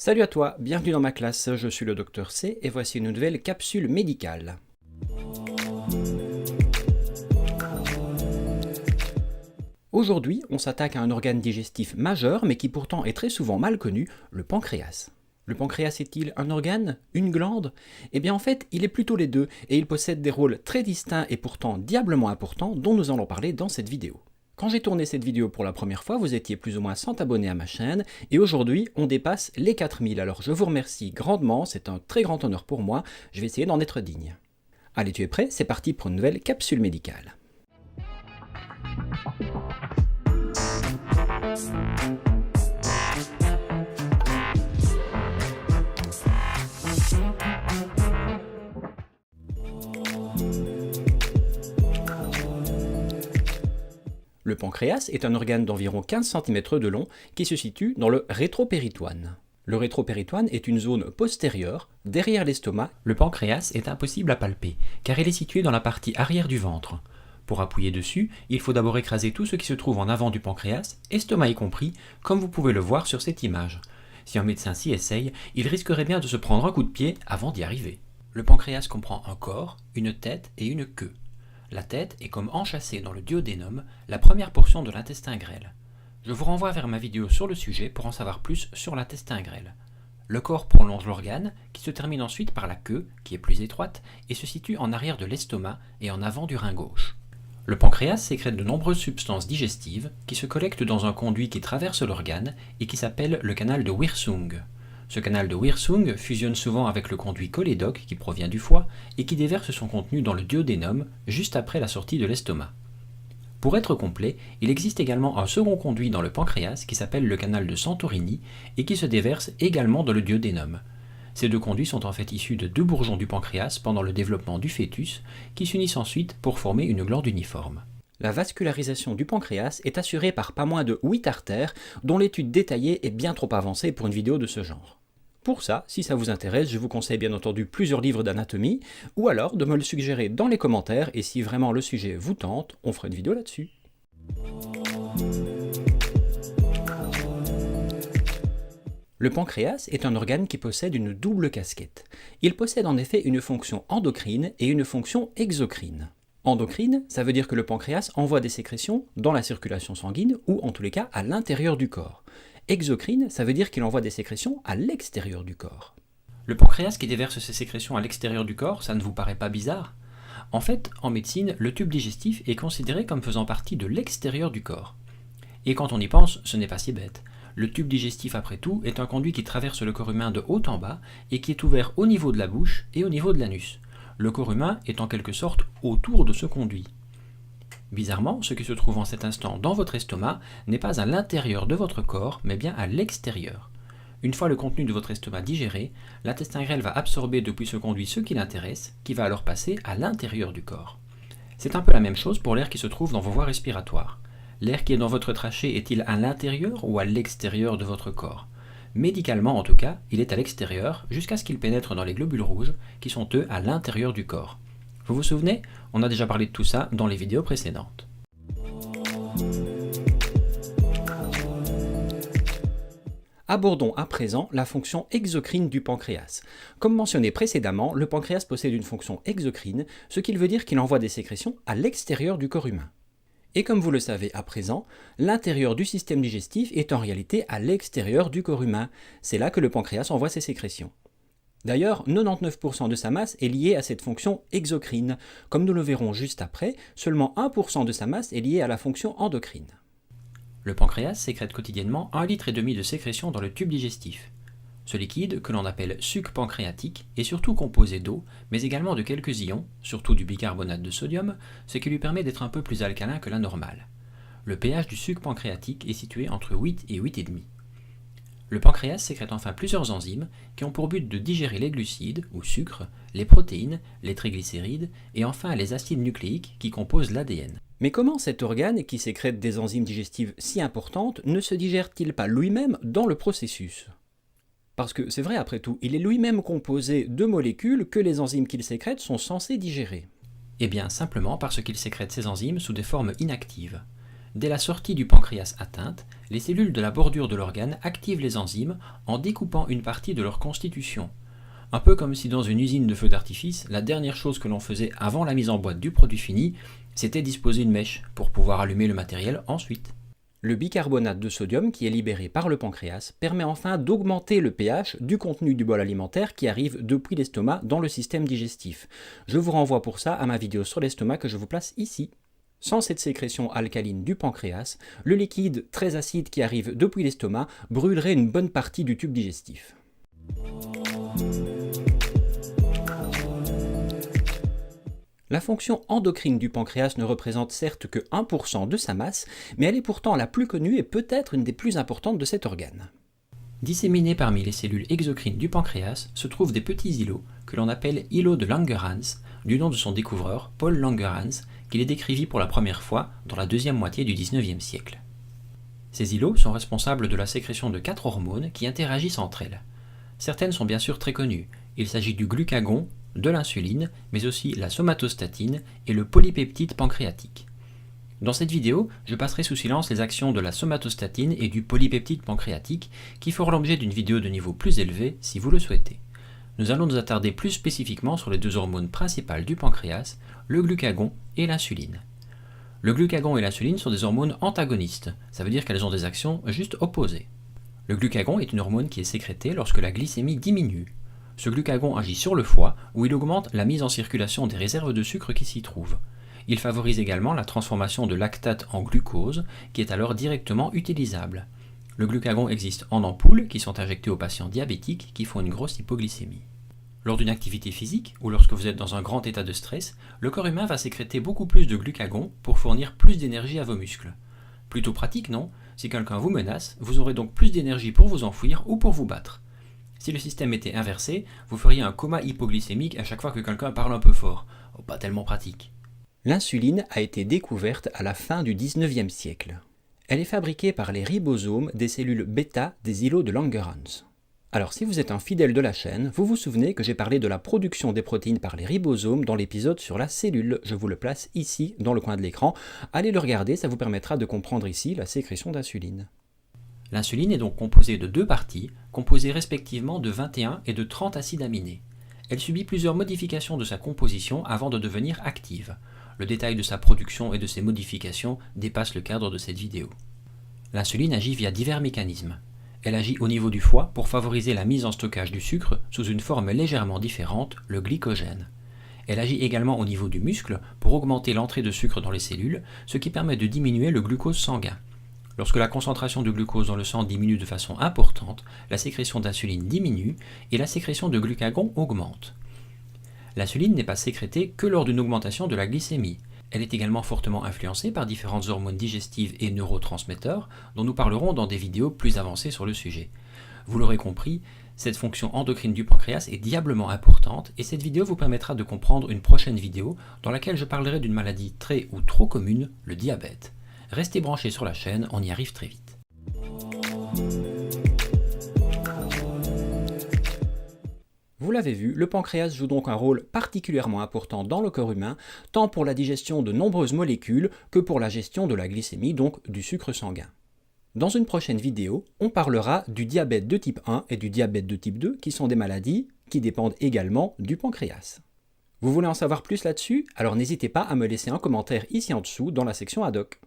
Salut à toi, bienvenue dans ma classe, je suis le docteur C et voici une nouvelle capsule médicale. Aujourd'hui, on s'attaque à un organe digestif majeur mais qui pourtant est très souvent mal connu, le pancréas. Le pancréas est-il un organe? Une glande? Eh bien en fait, il est plutôt les deux et il possède des rôles très distincts et pourtant diablement importants dont nous allons parler dans cette vidéo. Quand j'ai tourné cette vidéo pour la première fois, vous étiez plus ou moins 100 abonnés à ma chaîne, et aujourd'hui, on dépasse les 4000. Alors je vous remercie grandement, c'est un très grand honneur pour moi, je vais essayer d'en être digne. Allez, tu es prêt? C'est parti pour une nouvelle capsule médicale. Le pancréas est un organe d'environ 15 cm de long qui se situe dans le rétropéritoine. Le rétropéritoine est une zone postérieure, derrière l'estomac. Le pancréas est impossible à palper, car il est situé dans la partie arrière du ventre. Pour appuyer dessus, il faut d'abord écraser tout ce qui se trouve en avant du pancréas, estomac y compris, comme vous pouvez le voir sur cette image. Si un médecin s'y essaye, il risquerait bien de se prendre un coup de pied avant d'y arriver. Le pancréas comprend un corps, une tête et une queue. La tête est comme enchâssée dans le duodénum, la première portion de l'intestin grêle. Je vous renvoie vers ma vidéo sur le sujet pour en savoir plus sur l'intestin grêle. Le corps prolonge l'organe, qui se termine ensuite par la queue, qui est plus étroite, et se situe en arrière de l'estomac et en avant du rein gauche. Le pancréas sécrète de nombreuses substances digestives qui se collectent dans un conduit qui traverse l'organe et qui s'appelle le canal de Wirsung. Ce canal de Wirsung fusionne souvent avec le conduit cholédoque qui provient du foie et qui déverse son contenu dans le duodénum juste après la sortie de l'estomac. Pour être complet, il existe également un second conduit dans le pancréas qui s'appelle le canal de Santorini et qui se déverse également dans le duodénum. Ces deux conduits sont en fait issus de deux bourgeons du pancréas pendant le développement du fœtus qui s'unissent ensuite pour former une glande uniforme. La vascularisation du pancréas est assurée par pas moins de 8 artères dont l'étude détaillée est bien trop avancée pour une vidéo de ce genre. Pour ça, si ça vous intéresse, je vous conseille bien entendu plusieurs livres d'anatomie, ou alors de me le suggérer dans les commentaires, et si vraiment le sujet vous tente, on fera une vidéo là-dessus. Le pancréas est un organe qui possède une double casquette. Il possède en effet une fonction endocrine et une fonction exocrine. Endocrine, ça veut dire que le pancréas envoie des sécrétions dans la circulation sanguine, ou en tous les cas à l'intérieur du corps. Exocrine, ça veut dire qu'il envoie des sécrétions à l'extérieur du corps. Le pancréas qui déverse ses sécrétions à l'extérieur du corps, ça ne vous paraît pas bizarre? En fait, en médecine, le tube digestif est considéré comme faisant partie de l'extérieur du corps. Et quand on y pense, ce n'est pas si bête. Le tube digestif, après tout, est un conduit qui traverse le corps humain de haut en bas et qui est ouvert au niveau de la bouche et au niveau de l'anus. Le corps humain est en quelque sorte autour de ce conduit. Bizarrement, ce qui se trouve en cet instant dans votre estomac n'est pas à l'intérieur de votre corps, mais bien à l'extérieur. Une fois le contenu de votre estomac digéré, l'intestin grêle va absorber depuis ce conduit ce qui l'intéresse, qui va alors passer à l'intérieur du corps. C'est un peu la même chose pour l'air qui se trouve dans vos voies respiratoires. L'air qui est dans votre trachée est-il à l'intérieur ou à l'extérieur de votre corps? Médicalement en tout cas, il est à l'extérieur jusqu'à ce qu'il pénètre dans les globules rouges, qui sont eux à l'intérieur du corps. Vous vous souvenez? On a déjà parlé de tout ça dans les vidéos précédentes. Abordons à présent la fonction exocrine du pancréas. Comme mentionné précédemment, le pancréas possède une fonction exocrine, ce qui veut dire qu'il envoie des sécrétions à l'extérieur du corps humain. Et comme vous le savez à présent, l'intérieur du système digestif est en réalité à l'extérieur du corps humain. C'est là que le pancréas envoie ses sécrétions. D'ailleurs, 99% de sa masse est liée à cette fonction exocrine. Comme nous le verrons juste après, seulement 1% de sa masse est liée à la fonction endocrine. Le pancréas sécrète quotidiennement 1,5 litre de sécrétion dans le tube digestif. Ce liquide, que l'on appelle suc pancréatique, est surtout composé d'eau, mais également de quelques ions, surtout du bicarbonate de sodium, ce qui lui permet d'être un peu plus alcalin que la normale. Le pH du suc pancréatique est situé entre 8 et 8,5. Le pancréas sécrète enfin plusieurs enzymes qui ont pour but de digérer les glucides, ou sucres, les protéines, les triglycérides et enfin les acides nucléiques qui composent l'ADN. Mais comment cet organe, qui sécrète des enzymes digestives si importantes, ne se digère-t-il pas lui-même dans le processus? Parce que c'est vrai après tout, il est lui-même composé de molécules que les enzymes qu'il sécrète sont censées digérer. Eh bien simplement parce qu'il sécrète ces enzymes sous des formes inactives. Dès la sortie du pancréas atteinte, les cellules de la bordure de l'organe activent les enzymes en découpant une partie de leur constitution. Un peu comme si dans une usine de feux d'artifice, la dernière chose que l'on faisait avant la mise en boîte du produit fini, c'était disposer une mèche pour pouvoir allumer le matériel ensuite. Le bicarbonate de sodium qui est libéré par le pancréas permet enfin d'augmenter le pH du contenu du bol alimentaire qui arrive depuis l'estomac dans le système digestif. Je vous renvoie pour ça à ma vidéo sur l'estomac que je vous place ici. Sans cette sécrétion alcaline du pancréas, le liquide très acide qui arrive depuis l'estomac brûlerait une bonne partie du tube digestif. La fonction endocrine du pancréas ne représente certes que 1% de sa masse, mais elle est pourtant la plus connue et peut-être une des plus importantes de cet organe. Disséminés parmi les cellules exocrines du pancréas se trouvent des petits îlots que l'on appelle îlots de Langerhans, du nom de son découvreur, Paul Langerhans, qui les décrivit pour la première fois dans la deuxième moitié du XIXe siècle. Ces îlots sont responsables de la sécrétion de 4 hormones qui interagissent entre elles. Certaines sont bien sûr très connues. Il s'agit du glucagon, de l'insuline, mais aussi la somatostatine et le polypeptide pancréatique. Dans cette vidéo, je passerai sous silence les actions de la somatostatine et du polypeptide pancréatique qui feront l'objet d'une vidéo de niveau plus élevé si vous le souhaitez. Nous allons nous attarder plus spécifiquement sur les deux hormones principales du pancréas, le glucagon et l'insuline. Le glucagon et l'insuline sont des hormones antagonistes, ça veut dire qu'elles ont des actions juste opposées. Le glucagon est une hormone qui est sécrétée lorsque la glycémie diminue. Ce glucagon agit sur le foie, où il augmente la mise en circulation des réserves de sucre qui s'y trouvent. Il favorise également la transformation de lactate en glucose, qui est alors directement utilisable. Le glucagon existe en ampoules, qui sont injectées aux patients diabétiques qui font une grosse hypoglycémie. Lors d'une activité physique, ou lorsque vous êtes dans un grand état de stress, le corps humain va sécréter beaucoup plus de glucagon pour fournir plus d'énergie à vos muscles. Plutôt pratique, non? Si quelqu'un vous menace, vous aurez donc plus d'énergie pour vous enfuir ou pour vous battre. Si le système était inversé, vous feriez un coma hypoglycémique à chaque fois que quelqu'un parle un peu fort. Oh, pas tellement pratique. L'insuline a été découverte à la fin du XIXe siècle. Elle est fabriquée par les ribosomes des cellules bêta des îlots de Langerhans. Alors si vous êtes un fidèle de la chaîne, vous vous souvenez que j'ai parlé de la production des protéines par les ribosomes dans l'épisode sur la cellule. Je vous le place ici, dans le coin de l'écran. Allez le regarder, ça vous permettra de comprendre ici la sécrétion d'insuline. L'insuline est donc composée de deux parties, composées respectivement de 21 et de 30 acides aminés. Elle subit plusieurs modifications de sa composition avant de devenir active. Le détail de sa production et de ses modifications dépasse le cadre de cette vidéo. L'insuline agit via divers mécanismes. Elle agit au niveau du foie pour favoriser la mise en stockage du sucre sous une forme légèrement différente, le glycogène. Elle agit également au niveau du muscle pour augmenter l'entrée de sucre dans les cellules, ce qui permet de diminuer le glucose sanguin. Lorsque la concentration de glucose dans le sang diminue de façon importante, la sécrétion d'insuline diminue et la sécrétion de glucagon augmente. L'insuline n'est pas sécrétée que lors d'une augmentation de la glycémie. Elle est également fortement influencée par différentes hormones digestives et neurotransmetteurs dont nous parlerons dans des vidéos plus avancées sur le sujet. Vous l'aurez compris, cette fonction endocrine du pancréas est diablement importante et cette vidéo vous permettra de comprendre une prochaine vidéo dans laquelle je parlerai d'une maladie très ou trop commune, le diabète. Restez branchés sur la chaîne, on y arrive très vite. Vous l'avez vu, le pancréas joue donc un rôle particulièrement important dans le corps humain, tant pour la digestion de nombreuses molécules que pour la gestion de la glycémie, donc du sucre sanguin. Dans une prochaine vidéo, on parlera du diabète de type 1 et du diabète de type 2, qui sont des maladies qui dépendent également du pancréas. Vous voulez en savoir plus là-dessus? Alors n'hésitez pas à me laisser un commentaire ici en dessous dans la section ad hoc.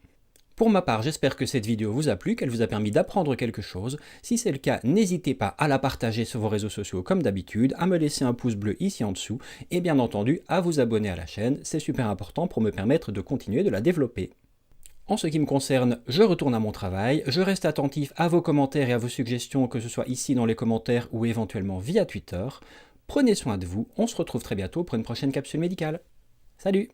Pour ma part, j'espère que cette vidéo vous a plu, qu'elle vous a permis d'apprendre quelque chose. Si c'est le cas, n'hésitez pas à la partager sur vos réseaux sociaux comme d'habitude, à me laisser un pouce bleu ici en dessous et bien entendu à vous abonner à la chaîne, c'est super important pour me permettre de continuer de la développer. En ce qui me concerne, je retourne à mon travail, je reste attentif à vos commentaires et à vos suggestions, que ce soit ici dans les commentaires ou éventuellement via Twitter. Prenez soin de vous, on se retrouve très bientôt pour une prochaine capsule médicale. Salut!